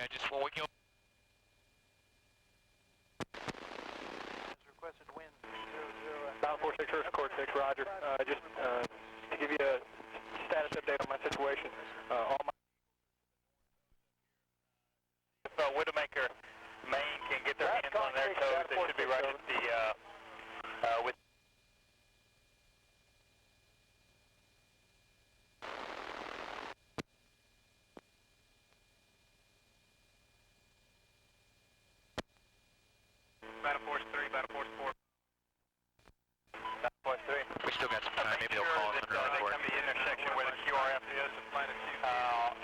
Yeah, just when we go. Requested wind 946 First Court 6, roger. Just to give you a status update on my situation, all my... If Widowmaker Maine can get their hands on their toes, they should be right at the, with... Battle Force 3, Battle Force 4. Battle Force 3. We still got some time. Maybe they'll call us under our They report. come to the intersection where the QRF is and plant a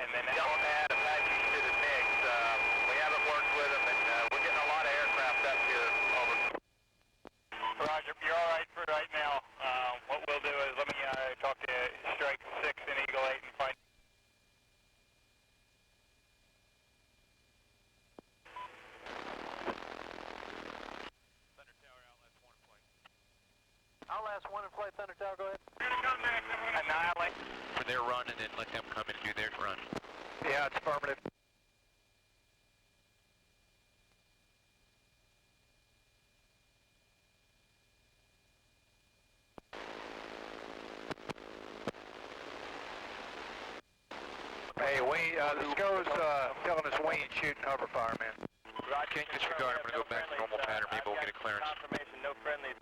and then they'll add Apaches to the mix. We haven't worked with them, and we're getting a lot of aircraft up here. Over. Roger, you're all right for right now. What we'll do is let me talk to Strike 6 and Eagle 8 and find... Outlast 1 in flight, Thunder Tower, go ahead. You're gonna come back, annihilate. For their run, and then let them come and do their run. Yeah, it's affirmative. Hey, the SCO's telling us we ain't shooting hover fire, man. Can't disregard. I'm going to go back to normal pattern. Maybe we'll get a clearance. Confirmation, no friendlies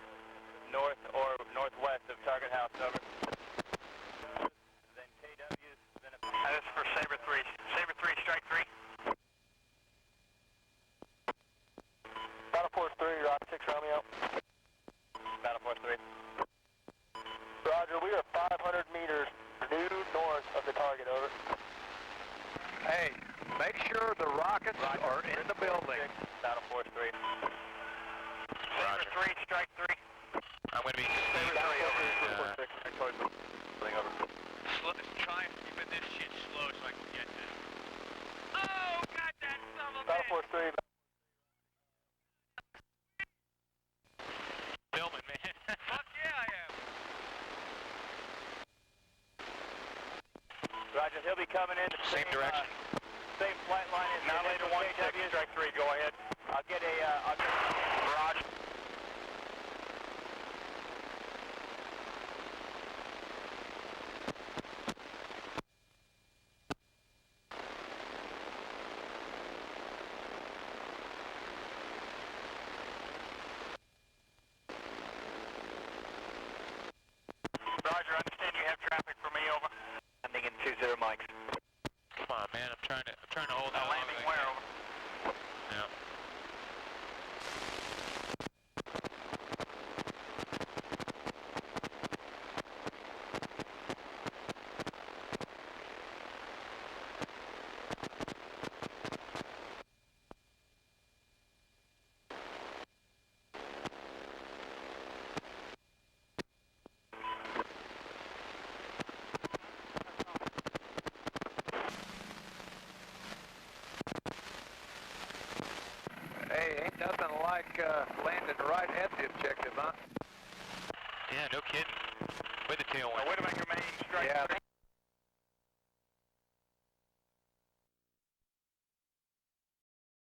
north or northwest of target house, over. Then KW's been a... This is for Sabre 3. Sabre 3, Strike 3. Battle Force 3, Rock 6 Romeo. Battle Force 3. Roger, we are 500 meters due north of the target, over. Hey, make sure the rockets are in the building. Battle Force 3. Sabre 3, Strike 3. I'm going to be... Sabre 3, over. Try keeping this shit slow so I can get that. Oh, got that son of a Battle Force 3. Filming, man. Fuck yeah, I am. Roger, he'll be coming in the Same direction. Same flight line as now later 16, Strike 3, go ahead. I'll get Roger. Roger, understand you have traffic for me, over. Landing in 20 mics. Come on, man. I'm trying to hold out. Landing where, over? Yeah. Hey, ain't nothing like landing right at the objective, huh? Yeah, no kidding. With the tailwind. Widowmaker Maine, Strike 3.